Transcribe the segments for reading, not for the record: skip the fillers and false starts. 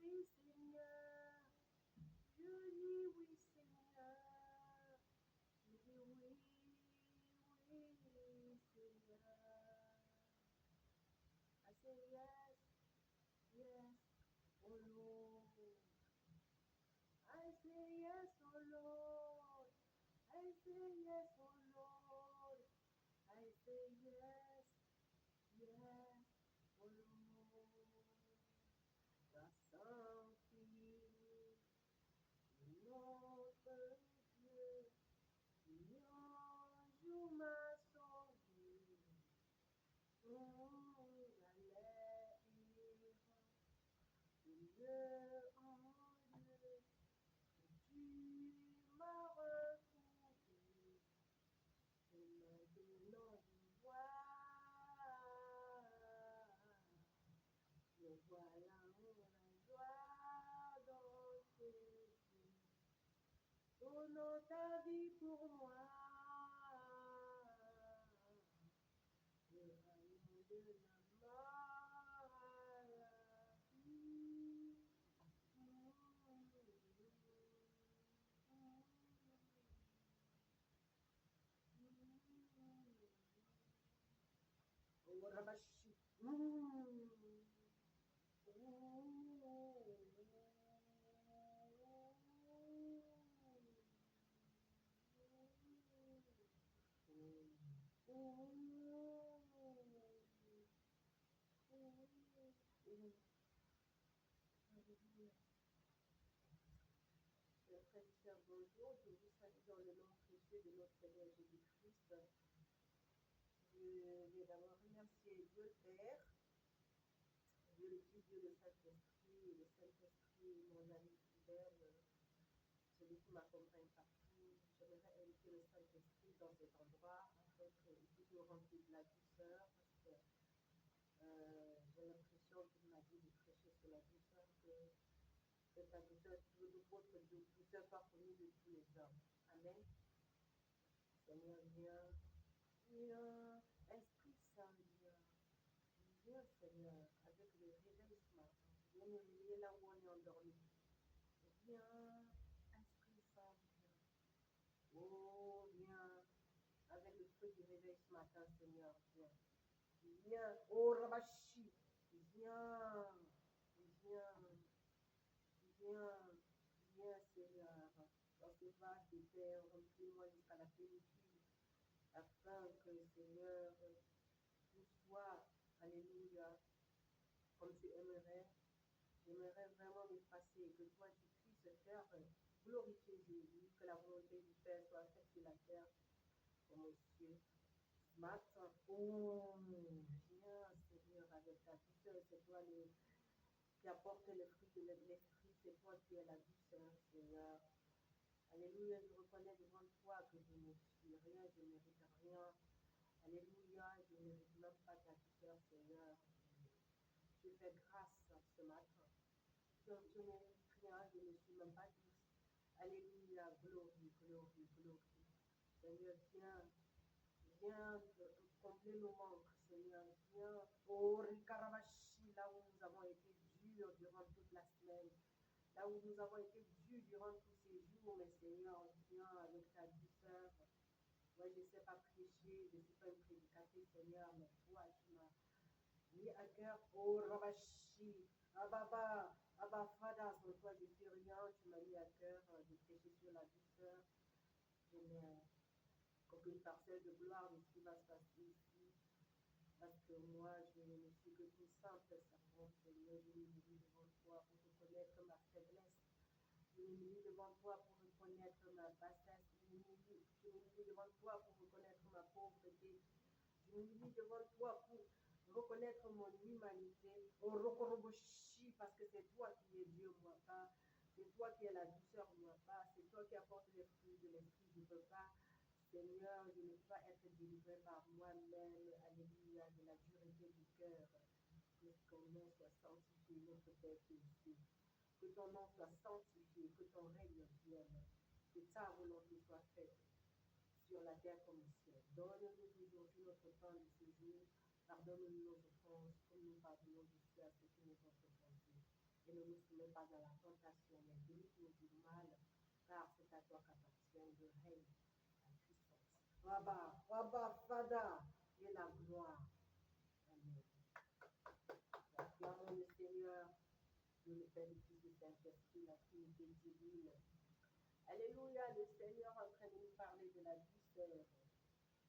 oui, Seigneur. Je dis oui, Seigneur. Je dis oui, oui, Seigneur. I say yes, yes, oh Lord. I say yes, oh Lord. I say yes, oh Lord. I say yes, yes, oh Lord. La sainteté de notre Dieu, qui un jour m'a sauvé. Allait Dieu en Dieu, tu m'as retrouvé. Et maintenant je vois l'amour, la joie dans tes yeux. Donnant ta vie pour moi, le rayon de la maladie. Oh, Rabashi. Chers frères et sœurs, bonjour. Je vous salue dans le nom précieux de notre Seigneur Jésus-Christ. Je vais d'abord remercier Dieu le Père, Dieu le Fils, Dieu le Saint-Esprit, et le Saint-Esprit, mon ami fidèle, celui qui m'accompagne partout. J'aimerais inviter le Saint-Esprit dans cet endroit afin qu'il puisse nous remplir de la douceur, parce que j'ai l'impression qu'il m'a dit de prêcher sur la douceur, que ta douceur, votre douceur soit connue de tous les hommes. Amen. Seigneur, viens, viens, Esprit Saint, viens. Viens, Seigneur, avec le réveil ce matin. Viens nous réveiller là où on est endormi. Viens, Esprit Saint, viens. Oh, viens, avec le feu du réveil ce matin, Seigneur, viens. Viens, oh, Rabashi, viens, viens, viens, viens, Seigneur, dans ce vase de terre, remplis-moi jusqu'à la plénitude, afin que, Seigneur, tout soit, alléluia, comme tu aimerais. J'aimerais vraiment m'effacer, que toi tu puisses faire glorifier Jésus, que la volonté du Père soit faite sur la terre comme aux cieux. Ce matin, oh, viens Seigneur avec ta douceur, c'est toi qui apporte le fruit de l'esprit, c'est toi qui es la douceur, Seigneur. Alléluia, je reconnais devant toi que je ne suis rien, je ne mérite rien. Alléluia, je ne mérite même pas ta douceur, Seigneur. Je fais grâce ce matin. Je ne mérite rien, je ne suis même pas douce. Alléluia, glorie, glorie, glorie. Seigneur, viens combler nos manques, Seigneur. Viens, oh Rikarabashi, là où nous avons été durs durant toute la semaine. Là où nous avons été durs durant tous ces jours, mais Seigneur, viens avec ta douceur. Moi, je ne sais pas prêcher, je ne suis pas une prédicatrice, Seigneur, mais toi, tu m'as mis à cœur, oh Rabashi, Ababa, Abba Fada, sans toi, je ne suis rien, tu m'as mis à cœur de prêcher sur la douceur. Je n'ai aucune parcelle de gloire de ce qui va se passer ici, parce que moi, je ne suis que tout simple servante, Seigneur, je m'humilie devant toi pour reconnaître ma faiblesse. Je m'humilie devant toi pour reconnaître ma bassesse. Je m'humilie devant toi pour reconnaître ma pauvreté. Je m'humilie devant toi pour reconnaître mon humanité. Oh, Rokoroboshi, parce que c'est toi qui es Dieu, moi pas. C'est toi qui es la douceur, moi pas. C'est toi qui apportes les fruits de l'esprit. Je ne peux pas. Seigneur, je ne peux pas être délivré par moi-même. Alléluia, de la dureté du cœur. Que ton nom soit sanctifié, notre Père qui est ici. Que ton nom soit sanctifié, que ton règne vienne, que ta volonté soit faite sur la terre comme au ciel. Donne-nous aujourd'hui notre pain de ce jour. Pardonne-nous nos offenses, comme nous pardonnons aussi à ceux qui nous ont offensés. et ne nous soumets pas à la tentation, mais délivre-nous du mal, car c'est à toi qu'appartient le règne, la puissance. Rabba, Rabba, Fada, et la gloire. Amen. Acclamons le Seigneur, Dieu le Père, le Fils, le Saint-Esprit, la Trinité divine. Alléluia, le Seigneur est en train de nous parler de la douceur.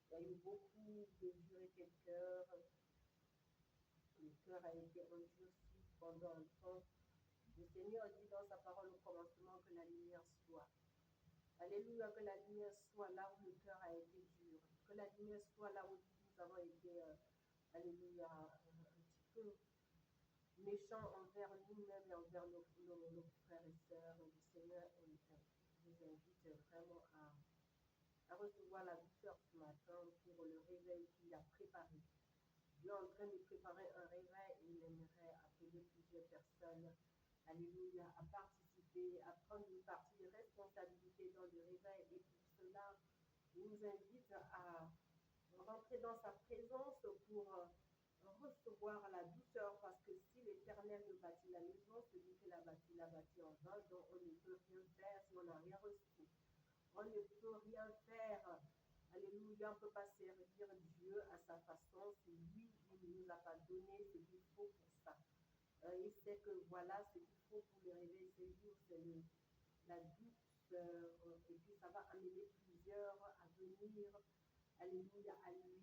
Il y a eu beaucoup de dureté de cœur. Le cœur a été endurci pendant un temps. Le Seigneur dit dans sa parole au commencement que la lumière soit. Alléluia, que la lumière soit là où le cœur a été dur. Que la lumière soit là où nous avons été, alléluia, un petit peu méchants envers nous-mêmes et envers nos frères et sœurs. Le Seigneur nous invite vraiment à recevoir la douceur ce matin pour le réveil qu'il a préparé. Dieu est en train de préparer un réveil et il aimerait appeler plusieurs personnes, alléluia, à participer, à prendre une partie de responsabilité dans le réveil. Et pour cela, il nous invite à rentrer dans sa présence pour recevoir la douceur, parce que si l'Éternel ne bâtit la maison, celui qui l'a bâti en vain, donc on ne peut rien faire si on n'a rien reçu. On ne peut rien faire. Alléluia, on ne peut pas servir Dieu à sa façon. C'est lui qui ne nous a pas donné ce qu'il faut pour ça. Il sait que voilà ce qu'il faut pour le réveil ce jour, c'est la douceur. Et puis ça va amener plusieurs à venir, alléluia, à lui.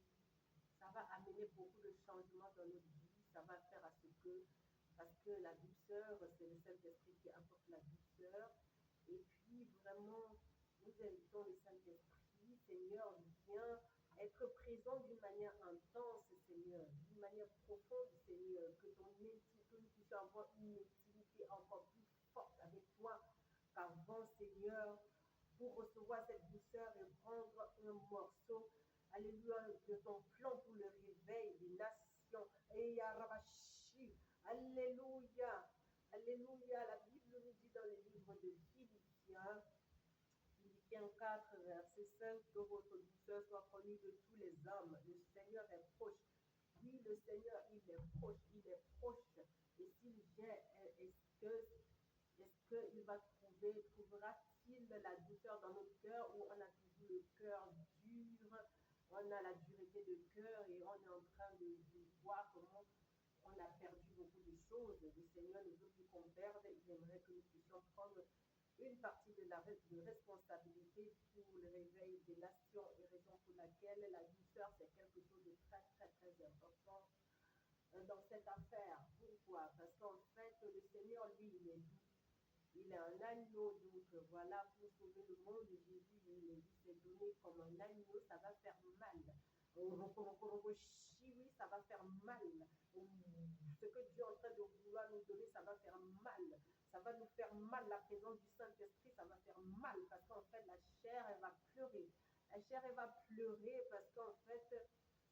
Ça va amener beaucoup de changements dans notre vie. Ça va faire à ce que, parce que la douceur, c'est le Saint-Esprit qui apporte la douceur. Et puis vraiment, nous invitons le Saint-Esprit, Seigneur, viens être présent d'une manière intense, Seigneur, d'une manière profonde, Seigneur, que nous puissions avoir une intimité encore plus forte avec toi qu'avant, Seigneur, pour recevoir cette douceur et prendre un morceau, alléluia, de ton plan pour le réveil des nations. Et Yarabashi, alléluia, alléluia. La Bible nous dit dans le livre de Philippiens, Philippiens 4, verset 5, que votre douceur soit connue de tous les hommes. Le Seigneur est proche. Oui, le Seigneur, il est proche, il est proche. Et s'il vient, est-ce qu'il va trouvera-t-il la douceur dans notre cœur, ou on a toujours le cœur dur, on a la dureté de cœur et on est en train de voir comment on a perdu beaucoup de choses. Le Seigneur ne veut plus qu'on perde, il aimerait que nous puissions prendre une partie de responsabilité pour le réveil des nations, et raison pour laquelle la douceur, c'est quelque chose de très, très, très important dans cette affaire. Pourquoi? Parce qu'en fait, le Seigneur, lui, il est doux. Il est un agneau, donc voilà, pour sauver le monde, Jésus, il s'est donné comme un agneau, ça va faire mal. Oui, ça va faire mal. Ce que Dieu est en train de vouloir nous donner, ça va faire mal. Ça va nous faire mal. La présence du Saint-Esprit, ça va faire mal. Parce qu'en fait, la chair, elle va pleurer. La chair, elle va pleurer parce qu'en fait,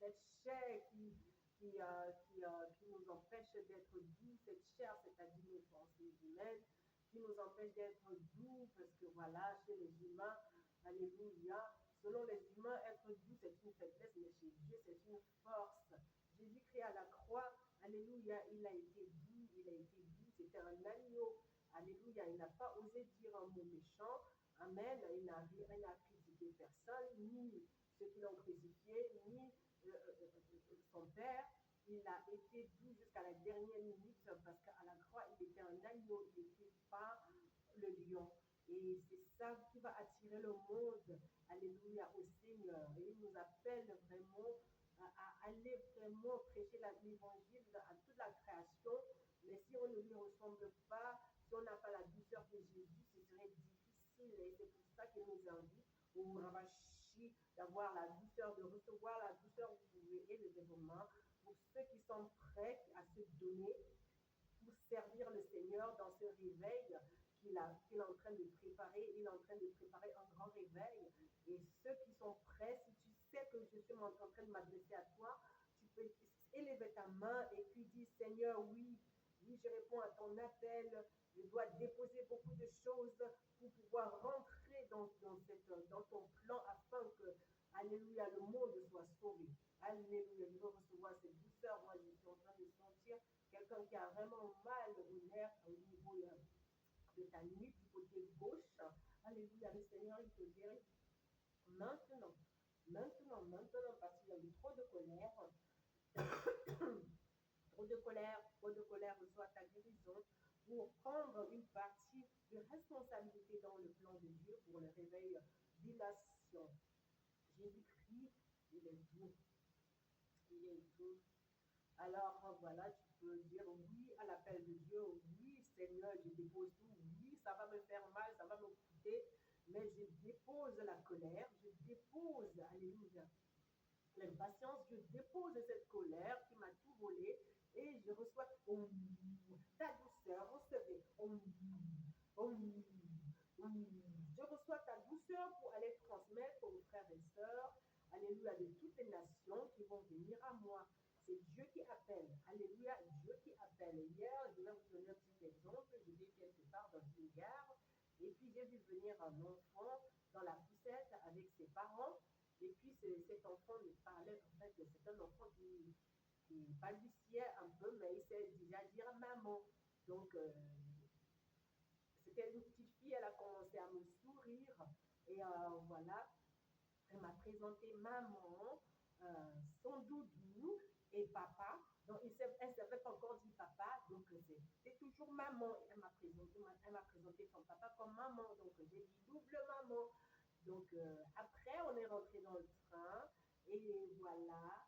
cette chair qui nous empêche d'être doux, cette chair, c'est-à-dire nos pensées humaines, qui nous empêche d'être doux, parce que voilà, chez les humains, alléluia, selon les humains, être doux, c'est une faiblesse, mais chez Dieu, c'est une force. Jésus-Christ à la croix, alléluia, il a été doux, c'était un agneau, alléluia, il n'a pas osé dire un mot méchant, amen, il n'a critiqué personne, ni ceux qui l'ont crucifié, ni son père. Il a été doux jusqu'à la dernière minute, parce qu'à la croix, il était un agneau, il n'était pas le lion. Et c'est ça qui va attirer le monde, alléluia, au Seigneur. Et il nous appelle vraiment à aller vraiment prêcher l'évangile à toute la création. Mais si on ne lui ressemble pas, si on n'a pas la douceur de Jésus, ce serait difficile. Et c'est pour ça qu'il nous invite au Ravashi d'avoir la douceur, de recevoir la douceur et le développement pour ceux qui sont prêts à se donner pour servir le Seigneur dans ce réveil qu'il est en train de préparer. Il est en train de préparer un grand réveil. Et ceux qui sont prêts, si tu sais que je suis en train de m'adresser à toi, tu peux élever ta main et puis dire, Seigneur, oui, oui, je réponds à ton appel. Je dois déposer beaucoup de choses pour pouvoir rentrer dans ton plan afin que, alléluia, le monde soit sauvé. Alléluia, je veux recevoir cette douceur. Moi, je suis en train de sentir quelque quelqu'un qui a vraiment mal au nerf au niveau de ta nuque, du côté gauche. Alléluia, le Seigneur, il te guérit maintenant, maintenant, parce qu'il y a eu trop de colère, trop de colère, reçoit ta guérison pour prendre une partie de responsabilité dans le plan de Dieu pour le réveil des nations. Jésus-Christ, il est doux, il est doux. Alors voilà, tu peux dire oui à l'appel de Dieu, oui Seigneur, je dépose tout, oui, ça va me faire mal, ça va me coûter, mais je dépose la colère, je dépose, alléluia, l'impatience, je dépose cette colère qui m'a tout volé et je reçois ta douceur, recevez. Je reçois ta douceur pour aller transmettre aux frères et sœurs, alléluia, de toutes les nations qui vont venir à moi. C'est Dieu qui appelle. Alléluia, Dieu qui appelle. Hier, je vais vous donner un petit exemple. J'étais quelque part dans une gare et puis j'ai vu venir un enfant dans la poussette avec ses parents. Et puis cet enfant me parlait, en fait, c'est un enfant qui balbutiait un peu, mais il sait déjà dire maman. Donc, c'était une petite fille, elle a commencé à me sourire. Et voilà, elle m'a présenté maman, son doudou et papa. Donc, elle ne savait pas encore dire papa, donc c'était toujours maman. Elle m'a présenté son papa comme maman. Donc, j'ai dit double maman. Donc, après, on est rentré dans le train et voilà,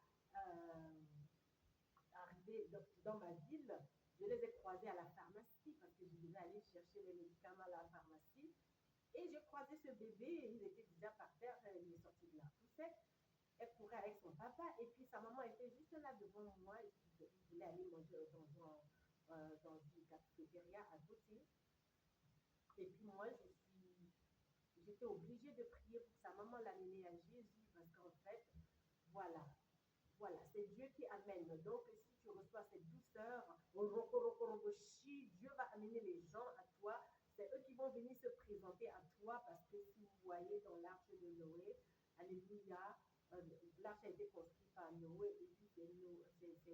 arrivé dans ma ville, je les ai croisés à la pharmacie parce que je devais aller chercher les médicaments à la pharmacie. Et j'ai croisé ce bébé, il était déjà par terre, il est sorti de la poussette. Elle courait avec son papa et puis sa maman était juste là devant moi. Il voulait aller manger dans une cafétéria à côté. Et puis moi, j'étais obligée de prier pour que sa maman l'amener à Jésus parce qu'en fait, voilà, voilà, c'est Dieu qui amène. Donc, si tu reçois cette douceur, Dieu va amener les gens à toi. C'est eux qui vont venir se présenter à toi parce que si vous voyez dans l'arche de Noé, alléluia, l'arche a été construite par Noé et puis c'est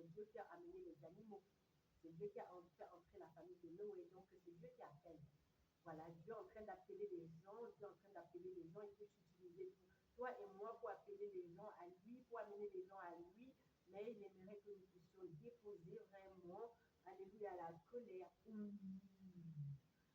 Dieu qui a amené les animaux. C'est Dieu qui a fait entrer la famille de Noé. Donc, c'est Dieu qui appelle. Voilà, Dieu est en train d'appeler les gens, Dieu est en train d'appeler les gens, il peut t'utiliser pour toi et moi pour appeler les gens à lui, pour amener les gens à lui, mais il aimerait que nous puissions déposer vraiment, alléluia, la colère.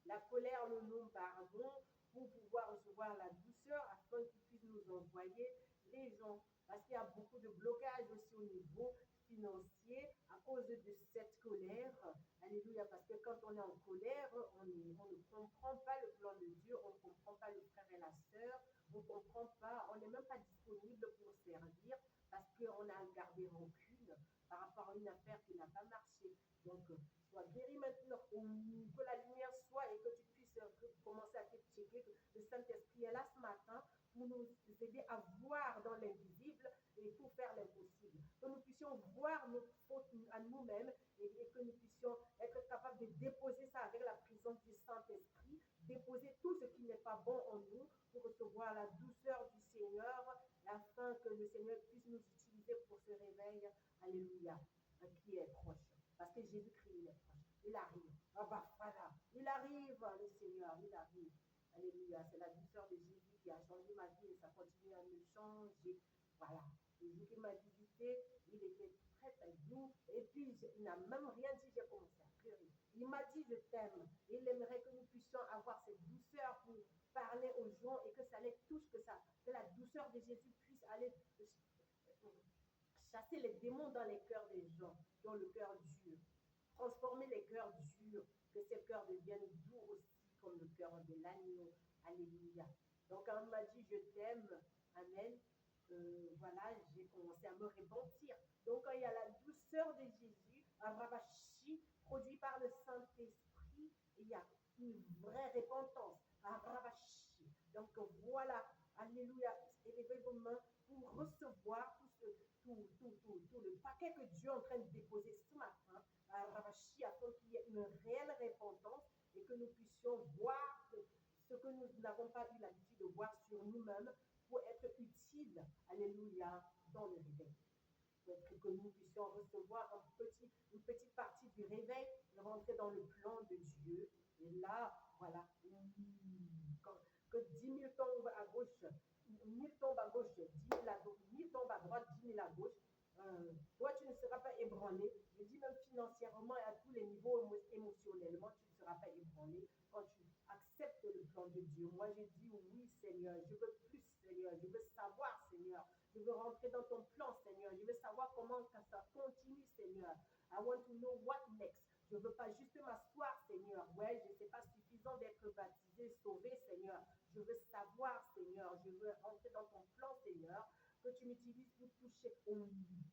La colère, le non-pardon, pour pouvoir recevoir la douceur afin qu'il puisse nous envoyer les gens. Parce qu'il y a beaucoup de blocages aussi au niveau financier à cause de cette colère. Alléluia. Parce que quand on est en colère, on ne comprend pas le plan de Dieu, on ne comprend pas le frère et la sœur, on ne comprend pas, on n'est même pas disponible pour servir parce qu'on a gardé rancune par rapport à une affaire qui n'a pas marché. Donc, sois guéri maintenant, que la lumière soit et que tu puisses commencer à te checker, que le Saint-Esprit est là ce matin pour nous aider à voir dans l'invisible et pour faire l'impossible. Que nous puissions voir nos fautes à nous-mêmes et que nous puissions être capables de déposer ça avec la présence du Saint-Esprit, déposer tout ce qui n'est pas bon en nous pour recevoir la douceur du Seigneur afin que le Seigneur puisse nous utiliser pour ce réveil. Alléluia, qui est proche. Parce que Jésus-Christ, il est proche. Il arrive. Il arrive, le Seigneur, il arrive. Alléluia. C'est la douceur de Jésus qui a changé ma vie et ça continue à me changer. Voilà. Le jour qu'il m'a visité, il était très très doux. Et puis, il n'a même rien dit, j'ai commencé à pleurer. Il m'a dit, je t'aime. Il aimerait que nous puissions avoir cette douceur pour parler aux gens et que ça les touche, que la douceur de Jésus puisse aller chasser les démons dans les cœurs des gens qui ont le cœur dur. Transformer les cœurs durs, que ces cœurs deviennent doux aussi comme le cœur de l'agneau. Alléluia. Donc quand on m'a dit je t'aime, amen, voilà, j'ai commencé à me repentir. Donc quand il y a la douceur de Jésus, un rabachi produit par le Saint-Esprit, il y a une vraie repentance, un rabachi. Donc voilà, alléluia, élevez vos mains pour recevoir tout le paquet que Dieu est en train de déposer ce matin à Ravachi afin qu'il y ait une réelle repentance et que nous puissions voir ce que nous n'avons pas eu l'habitude de voir sur nous-mêmes pour être utiles, alléluia, dans le réveil. que nous puissions recevoir une petite partie du réveil et rentrer dans le plan de Dieu. Et là, voilà, que 10 000 tombent à gauche, 1000 tombent à gauche, 10 000 à gauche, 1000 tombent à droite, 10 000 à gauche. Toi, tu ne seras pas ébranlé. Je dis même financièrement et à tous les niveaux émotionnellement, tu ne seras pas ébranlé quand tu acceptes le plan de Dieu. Moi, j'ai dit oui, Seigneur, je veux plus, Seigneur, je veux savoir, Seigneur. Je veux rentrer dans ton plan, Seigneur. Je veux savoir comment ça continue, Seigneur. I want to know what next. Je ne veux pas juste m'asseoir, Seigneur. Ouais, je ne sais pas suffisant d'être baptisé, sauvé, Seigneur. Je veux savoir, Seigneur. Je veux rentrer dans ton plan, Seigneur, que tu m'utilises pour toucher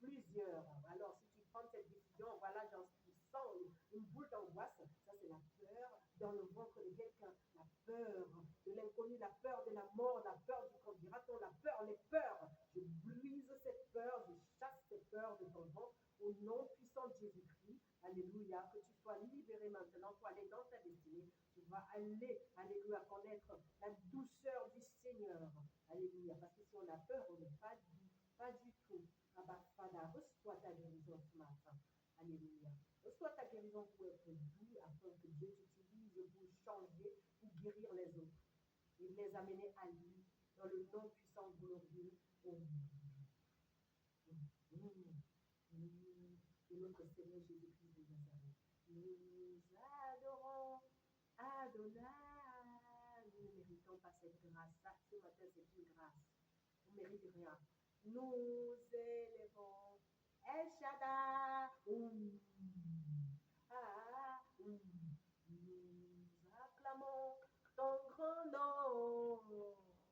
plusieurs. Alors, si tu prends cette décision, voilà, j'en sens une boule d'angoisse. Ça, c'est la peur dans le ventre de quelqu'un. La peur de l'inconnu, la peur de la mort, la peur du qu'on dira-t-on, la peur, les peurs. Je brise cette peur, je chasse cette peur de ton ventre au nom puissant de Jésus-Christ. Alléluia. Que tu sois libéré maintenant pour aller dans ta destinée. Tu vas aller, alléluia, connaître la douceur du Seigneur. Alléluia. Parce que si on a peur, on n'est pas doux. Pas du tout. Abba, Fada, reçois ta guérison ce matin. Alléluia. Reçois ta guérison pour être doux afin que Dieu t'utilise pour changer, pour guérir les autres et les amener à lui dans le nom puissant glorieux de notre Seigneur Jésus-Christ de Nazareth. Nous adorons Adonai. Nous ne méritons pas cette grâce. Ça, ce matin, c'est une grâce. On ne mérite rien. Nous élevons El Shaddai. Nous acclamons ton grand nom.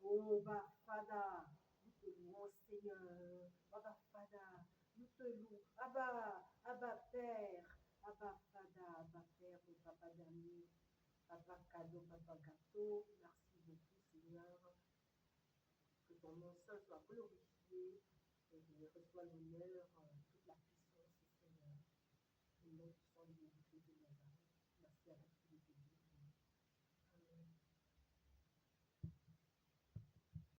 Oh, Bafada. Nous te louons, Seigneur. Abba Fada. Nous te louons. Abba Père. Abba Fada. Abba Père, Papa d'amour. Papa cadeau, Papa gâteau. Merci beaucoup, Seigneur. Que ton nom saint soit glorifié. Et je reçois l'honneur, toute la puissance, Seigneur. Au nom puissant de Jésus-Christ de Nazareth. Merci à la